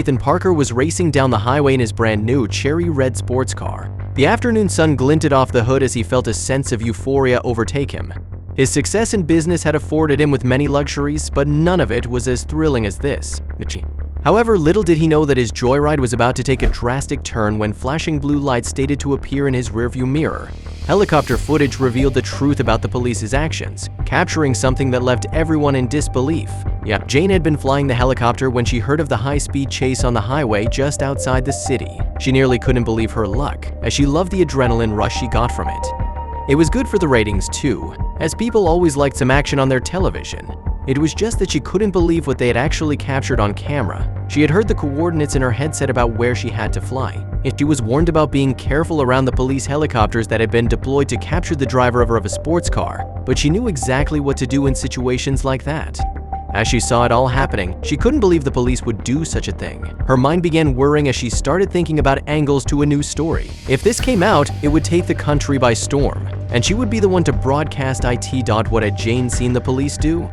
Ethan Parker was racing down the highway in his brand new cherry red sports car. The afternoon sun glinted off the hood as he felt a sense of euphoria overtake him. His success in business had afforded him with many luxuries, but none of it was as thrilling as this. However, little did he know that his joyride was about to take a drastic turn when flashing blue lights stated to appear in his rearview mirror. Helicopter footage revealed the truth about the police's actions, capturing something that left everyone in disbelief. Jane had been flying the helicopter when she heard of the high-speed chase on the highway just outside the city. She nearly couldn't believe her luck, as she loved the adrenaline rush she got from it. It was good for the ratings too, as people always liked some action on their television. It was just that she couldn't believe what they had actually captured on camera. She had heard the coordinates in her headset about where she had to fly. She was warned about being careful around the police helicopters that had been deployed to capture the driver of a sports car, but she knew exactly what to do in situations like that. As she saw it all happening, she couldn't believe the police would do such a thing. Her mind began whirring as she started thinking about angles to a new story. If this came out, it would take the country by storm, and she would be the one to broadcast what had Jane seen the police do?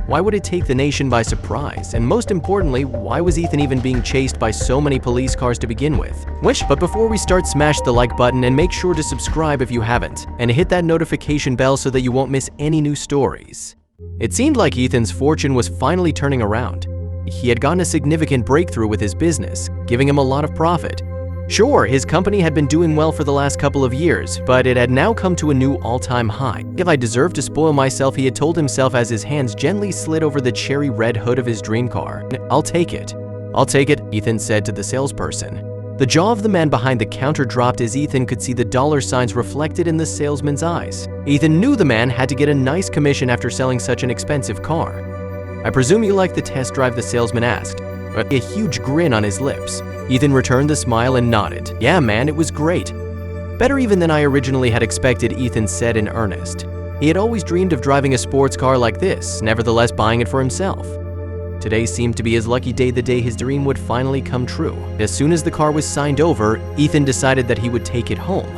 Why would it take the nation by surprise? And most importantly, why was Ethan even being chased by so many police cars to begin with? But before we start, smash the like button and make sure to subscribe if you haven't, and hit that notification bell so that you won't miss any new stories. It seemed like Ethan's fortune was finally turning around. He had gotten a significant breakthrough with his business, giving him a lot of profit. Sure, his company had been doing well for the last couple of years, but it had now come to a new all-time high. If I deserve to spoil myself, he had told himself as his hands gently slid over the cherry red hood of his dream car. I'll take it. I'll take it, Ethan said to the salesperson. The jaw of the man behind the counter dropped as Ethan could see the dollar signs reflected in the salesman's eyes. Ethan knew the man had to get a nice commission after selling such an expensive car. I presume you like the test drive, the salesman asked, a huge grin on his lips. Ethan returned the smile and nodded. Yeah, man, it was great. Better even than I originally had expected, Ethan said in earnest. He had always dreamed of driving a sports car like this, nevertheless buying it for himself. Today seemed to be his lucky day, the day his dream would finally come true. As soon as the car was signed over, Ethan decided that he would take it home.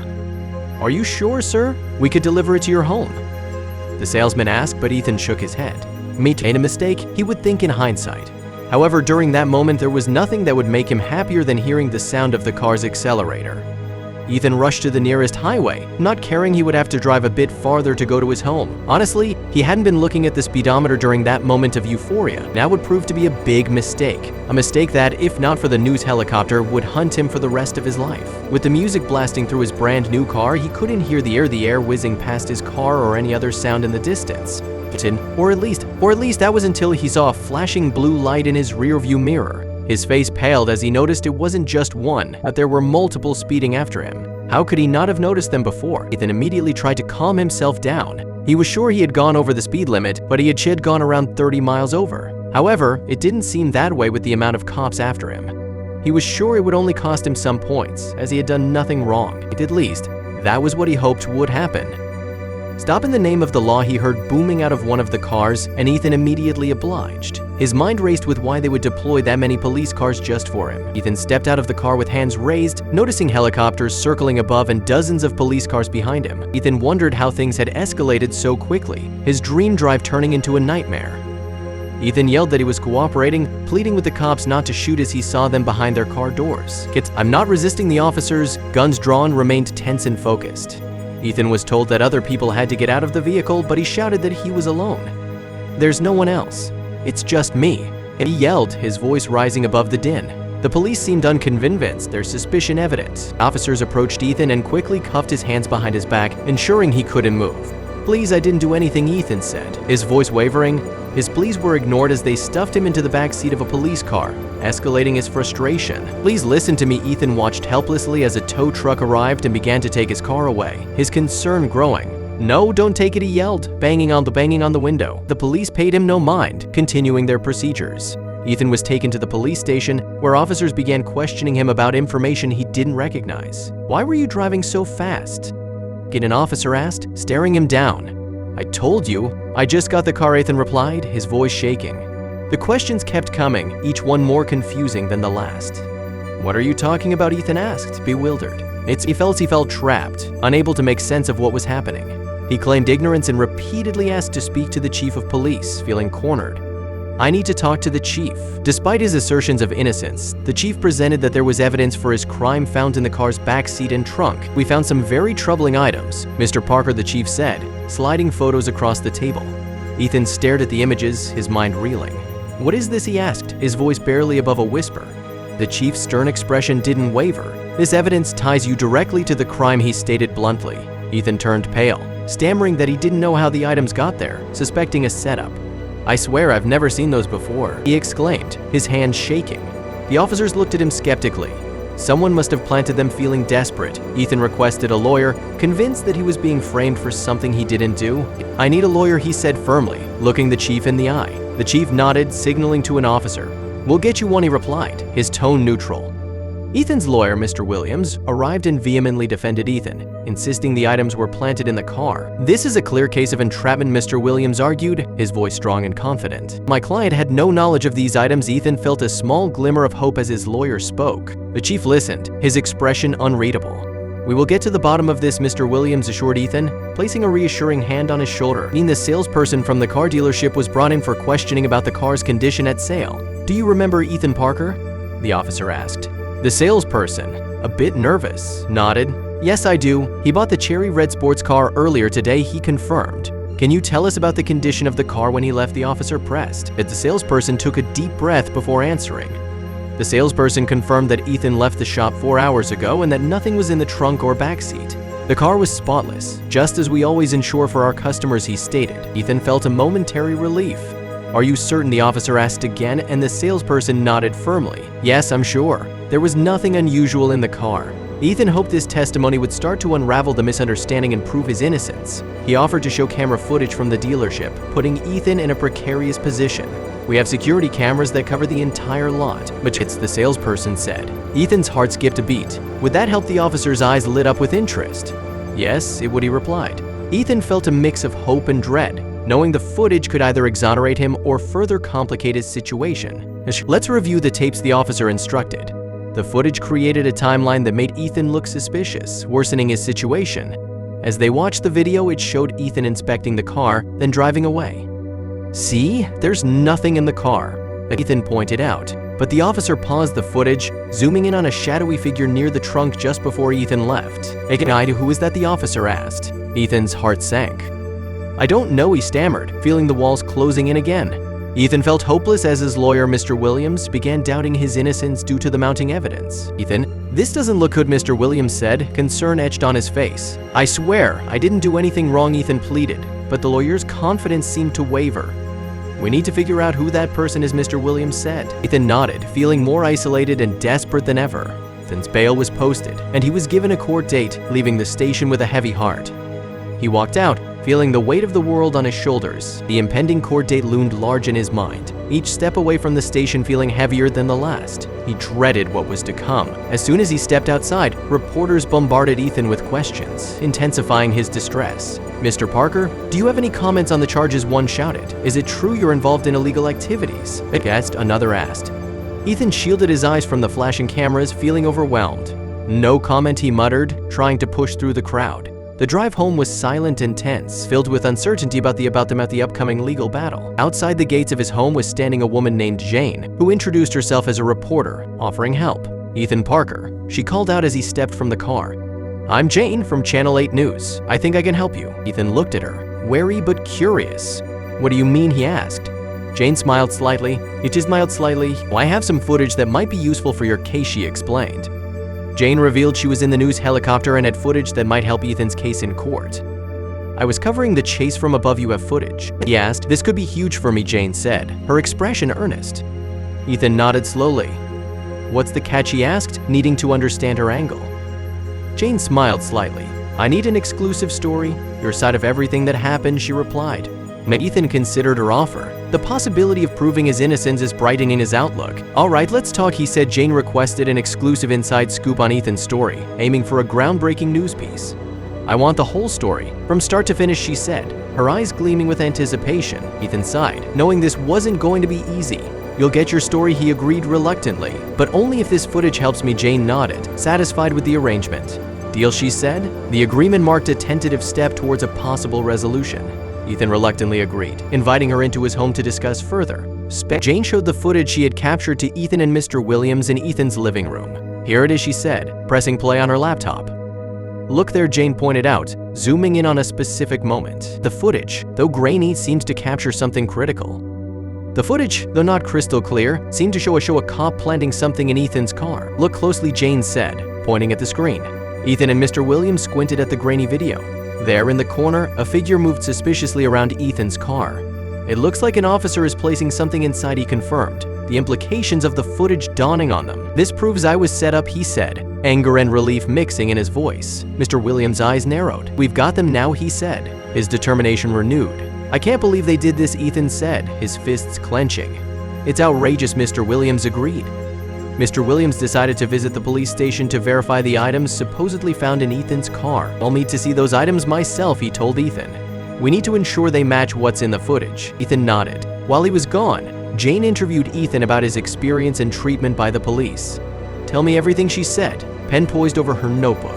Are you sure, sir? We could deliver it to your home. The salesman asked, but Ethan shook his head. Made a mistake, he would think in hindsight. However, during that moment, there was nothing that would make him happier than hearing the sound of the car's accelerator. Ethan rushed to the nearest highway, not caring he would have to drive a bit farther to go to his home. Honestly, he hadn't been looking at the speedometer during that moment of euphoria. Now would prove to be a big mistake. A mistake that, if not for the news helicopter, would haunt him for the rest of his life. With the music blasting through his brand new car, he couldn't hear the air whizzing past his car or any other sound in the distance. Or at least that was until he saw a flashing blue light in his rearview mirror. His face paled as he noticed it wasn't just one, but there were multiple speeding after him. How could he not have noticed them before? Ethan immediately tried to calm himself down. He was sure he had gone over the speed limit, but he had gone around 30 miles over. However, it didn't seem that way with the amount of cops after him. He was sure it would only cost him some points, as he had done nothing wrong. At least, that was what he hoped would happen. Stop in the name of the law, he heard booming out of one of the cars, and Ethan immediately obliged. His mind raced with why they would deploy that many police cars just for him. Ethan stepped out of the car with hands raised, noticing helicopters circling above and dozens of police cars behind him. Ethan wondered how things had escalated so quickly, his dream drive turning into a nightmare. Ethan yelled that he was cooperating, pleading with the cops not to shoot as he saw them behind their car doors. I'm not resisting. The officers, guns drawn, remained tense and focused. Ethan was told that other people had to get out of the vehicle, but he shouted that he was alone. There's no one else. It's just me. And he yelled, his voice rising above the din. The police seemed unconvinced, their suspicion evident. Officers approached Ethan and quickly cuffed his hands behind his back, ensuring he couldn't move. Please, I didn't do anything, Ethan said, his voice wavering. His pleas were ignored as they stuffed him into the back seat of a police car, escalating his frustration. Please listen to me, Ethan watched helplessly as a tow truck arrived and began to take his car away, his concern growing. No, don't take it, he yelled, banging on the window. The police paid him no mind, continuing their procedures. Ethan was taken to the police station, where officers began questioning him about information he didn't recognize. Why were you driving so fast? An officer asked, staring him down. I told you. I just got the car, Ethan replied, his voice shaking. The questions kept coming, each one more confusing than the last. What are you talking about, Ethan asked, bewildered. He felt trapped, unable to make sense of what was happening. He claimed ignorance and repeatedly asked to speak to the chief of police, feeling cornered. I need to talk to the chief. Despite his assertions of innocence, the chief presented that there was evidence for his crime found in the car's backseat and trunk. We found some very troubling items, Mr. Parker, the chief said, sliding photos across the table. Ethan stared at the images, his mind reeling. What is this, he asked, his voice barely above a whisper. The chief's stern expression didn't waver. This evidence ties you directly to the crime, he stated bluntly. Ethan turned pale, stammering that he didn't know how the items got there, suspecting a setup. I swear I've never seen those before, he exclaimed, his hands shaking. The officers looked at him skeptically. Someone must have planted them, feeling desperate. Ethan requested a lawyer, convinced that he was being framed for something he didn't do. I need a lawyer, he said firmly, looking the chief in the eye. The chief nodded, signaling to an officer. We'll get you one, he replied, his tone neutral. Ethan's lawyer, Mr. Williams, arrived and vehemently defended Ethan, insisting the items were planted in the car. This is a clear case of entrapment, Mr. Williams argued, his voice strong and confident. My client had no knowledge of these items. Ethan felt a small glimmer of hope as his lawyer spoke. The chief listened, his expression unreadable. We will get to the bottom of this, Mr. Williams assured Ethan, placing a reassuring hand on his shoulder. The salesperson from the car dealership was brought in for questioning about the car's condition at sale. Do you remember Ethan Parker? The officer asked. The salesperson, a bit nervous, nodded. Yes, I do. He bought the cherry red sports car earlier today, he confirmed. Can you tell us about the condition of the car when he left? The officer pressed. The salesperson took a deep breath before answering. The salesperson confirmed that Ethan left the shop 4 hours ago and that nothing was in the trunk or backseat. The car was spotless, just as we always ensure for our customers, he stated. Ethan felt a momentary relief. Are you certain? The officer asked again, and the salesperson nodded firmly. Yes, I'm sure. There was nothing unusual in the car. Ethan hoped this testimony would start to unravel the misunderstanding and prove his innocence. He offered to show camera footage from the dealership, putting Ethan in a precarious position. We have security cameras that cover the entire lot, but it's the salesperson said. Ethan's heart skipped a beat. Would that help? The officer's eyes lit up with interest. Yes, it would, he replied. Ethan felt a mix of hope and dread, knowing the footage could either exonerate him or further complicate his situation. Let's review the tapes, the officer instructed. The footage created a timeline that made Ethan look suspicious, worsening his situation. As they watched the video, it showed Ethan inspecting the car, then driving away. See, there's nothing in the car, Ethan pointed out. But the officer paused the footage, zooming in on a shadowy figure near the trunk just before Ethan left. Who is that? The officer asked. Ethan's heart sank. I don't know, he stammered, feeling the walls closing in again. Ethan felt hopeless as his lawyer, Mr. Williams, began doubting his innocence due to the mounting evidence. Ethan, this doesn't look good, Mr. Williams said, concern etched on his face. I swear, I didn't do anything wrong, Ethan pleaded, but the lawyer's confidence seemed to waver. We need to figure out who that person is, Mr. Williams said. Ethan nodded, feeling more isolated and desperate than ever. Ethan's bail was posted, and he was given a court date, leaving the station with a heavy heart. He walked out, feeling the weight of the world on his shoulders. The impending court date loomed large in his mind, each step away from the station feeling heavier than the last. He dreaded what was to come. As soon as he stepped outside, reporters bombarded Ethan with questions, intensifying his distress. Mr. Parker, do you have any comments on the charges? One shouted. Is it true you're involved in illegal activities? A guest, another asked. Ethan shielded his eyes from the flashing cameras, feeling overwhelmed. No comment, he muttered, trying to push through the crowd. The drive home was silent and tense, filled with uncertainty about the upcoming legal battle. Outside the gates of his home was standing a woman named Jane, who introduced herself as a reporter, offering help. Ethan Parker, she called out as he stepped from the car. I'm Jane from Channel 8 News. I think I can help you. Ethan looked at her, wary but curious. What do you mean? He asked. Jane smiled slightly. I have some footage that might be useful for your case, she explained. Jane revealed she was in the news helicopter and had footage that might help Ethan's case in court. I was covering the chase from above. You have footage? He asked. This could be huge for me, Jane said, her expression earnest. Ethan nodded slowly. What's the catch? He asked, needing to understand her angle. Jane smiled slightly. I need an exclusive story, your side of everything that happened, she replied. Ethan considered her offer. The possibility of proving his innocence is brightening his outlook. All right, let's talk, he said. Jane requested an exclusive inside scoop on Ethan's story, aiming for a groundbreaking news piece. I want the whole story, from start to finish, she said, her eyes gleaming with anticipation. Ethan sighed, knowing this wasn't going to be easy. You'll get your story, he agreed reluctantly, but only if this footage helps me. Jane nodded, satisfied with the arrangement. Deal, she said. The agreement marked a tentative step towards a possible resolution. Ethan reluctantly agreed, inviting her into his home to discuss further. Jane showed the footage she had captured to Ethan and Mr. Williams in Ethan's living room. "Here it is," she said, pressing play on her laptop. "Look there," Jane pointed out, zooming in on a specific moment. The footage, though grainy, seemed to capture something critical. The footage, though not crystal clear, seemed to show a cop planting something in Ethan's car. "Look closely," Jane said, pointing at the screen. Ethan and Mr. Williams squinted at the grainy video. There in the corner, a figure moved suspiciously around Ethan's car. "It looks like an officer is placing something inside," he confirmed, the implications of the footage dawning on them. "This proves I was set up," he said, anger and relief mixing in his voice. Mr. Williams' eyes narrowed. "We've got them now," he said, his determination renewed. "I can't believe they did this," Ethan said, his fists clenching. "It's outrageous," Mr. Williams agreed. Mr. Williams decided to visit the police station to verify the items supposedly found in Ethan's car. "I'll need to see those items myself," he told Ethan. "We need to ensure they match what's in the footage." Ethan nodded. While he was gone, Jane interviewed Ethan about his experience and treatment by the police. "Tell me everything," she said, pen poised over her notebook.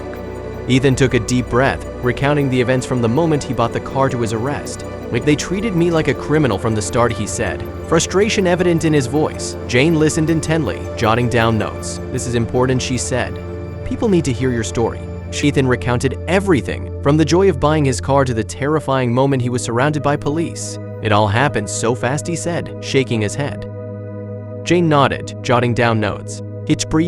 Ethan took a deep breath, recounting the events from the moment he bought the car to his arrest. "They treated me like a criminal from the start," he said, frustration evident in his voice. Jane listened intently, jotting down notes. "This is important," she said. "People need to hear your story." Ethan recounted everything, from the joy of buying his car to the terrifying moment he was surrounded by police. "It all happened so fast," he said, shaking his head. Jane nodded, jotting down notes.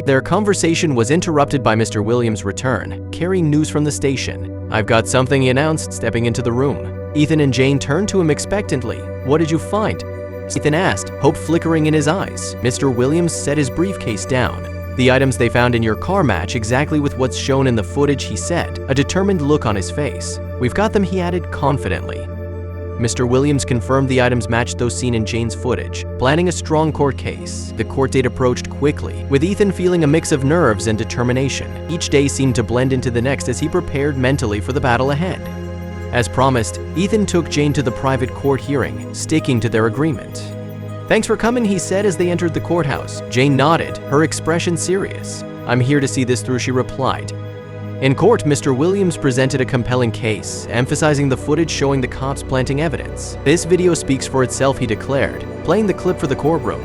Their conversation was interrupted by Mr. Williams' return, carrying news from the station. "I've got something," he announced, stepping into the room. Ethan and Jane turned to him expectantly. "What did you find?" Ethan asked, hope flickering in his eyes. Mr. Williams set his briefcase down. "The items they found in your car match exactly with what's shown in the footage," he said, a determined look on his face. "We've got them," he added confidently. Mr. Williams confirmed the items matched those seen in Jane's footage, planning a strong court case. The court date approached quickly, with Ethan feeling a mix of nerves and determination. Each day seemed to blend into the next as he prepared mentally for the battle ahead. As promised, Ethan took Jane to the private court hearing, sticking to their agreement. "Thanks for coming," he said as they entered the courthouse. Jane nodded, her expression serious. "I'm here to see this through," she replied. In court, Mr. Williams presented a compelling case, emphasizing the footage showing the cops planting evidence. "This video speaks for itself," he declared, playing the clip for the courtroom.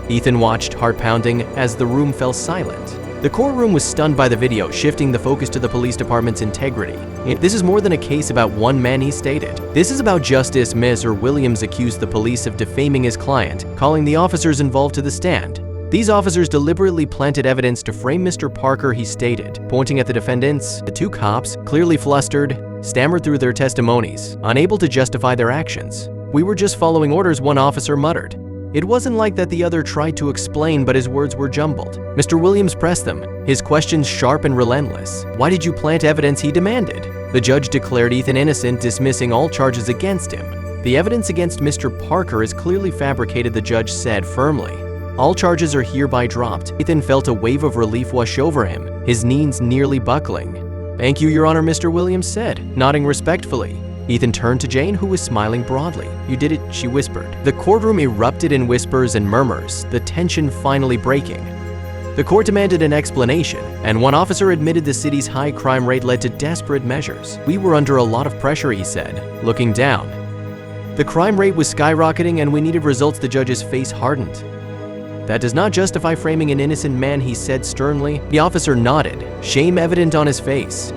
Ethan watched, heart pounding, as the room fell silent. The courtroom was stunned by the video, shifting the focus to the police department's integrity. "This is more than a case about one man," he stated. "This is about justice." Mr. Williams accused the police of defaming his client, calling the officers involved to the stand. "These officers deliberately planted evidence to frame Mr. Parker," he stated, pointing at the defendants. The two cops, clearly flustered, stammered through their testimonies, unable to justify their actions. "We were just following orders," one officer muttered. It wasn't like that, the other tried to explain, but his words were jumbled. Mr. Williams pressed them, his questions sharp and relentless. "Why did you plant evidence?" he demanded. The judge declared Ethan innocent, dismissing all charges against him. "The evidence against Mr. Parker is clearly fabricated," the judge said firmly. "All charges are hereby dropped." Ethan felt a wave of relief wash over him, his knees nearly buckling. "Thank you, Your Honor," Mr. Williams said, nodding respectfully. Ethan turned to Jane, who was smiling broadly. "You did it," she whispered. The courtroom erupted in whispers and murmurs, the tension finally breaking. The court demanded an explanation, and one officer admitted the city's high crime rate led to desperate measures. "We were under a lot of pressure," he said, looking down. "The crime rate was skyrocketing and we needed results." The judge's face hardened. "That does not justify framing an innocent man," he said sternly. The officer nodded, shame evident on his face.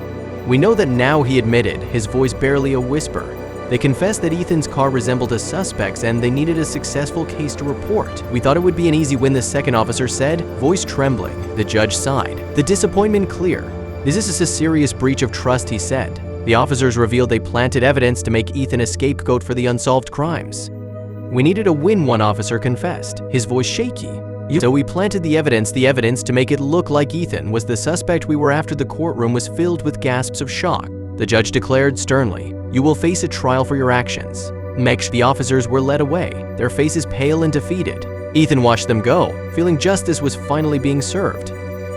"We know that now," he admitted, his voice barely a whisper. "They confessed that Ethan's car resembled a suspect's and they needed a successful case to report. We thought it would be an easy win," the second officer said, voice trembling. The judge sighed, the disappointment clear. "This is a serious breach of trust," he said. The officers revealed they planted evidence to make Ethan a scapegoat for the unsolved crimes. "We needed a win," one officer confessed, his voice shaky. "So we planted the evidence to make it look like Ethan was the suspect we were after." The courtroom was filled with gasps of shock. The judge declared sternly, "You will face a trial for your actions." The officers were led away, their faces pale and defeated. Ethan watched them go, feeling justice was finally being served.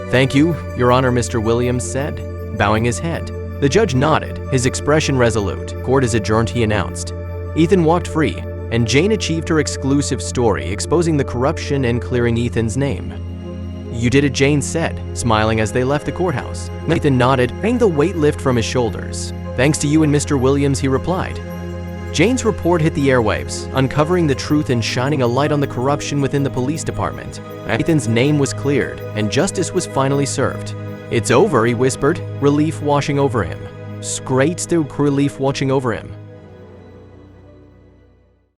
"Thank you, Your Honor," Mr. Williams said, bowing his head. The judge nodded, his expression resolute. "Court is adjourned," he announced. Ethan walked free, and Jane achieved her exclusive story, exposing the corruption and clearing Ethan's name. "You did it," Jane said, smiling as they left the courthouse. Ethan nodded, feeling the weight lift from his shoulders. "Thanks to you and Mr. Williams," he replied. Jane's report hit the airwaves, uncovering the truth and shining a light on the corruption within the police department. Ethan's name was cleared, and justice was finally served. "It's over," he whispered, relief washing over him. Great, the relief watching over him.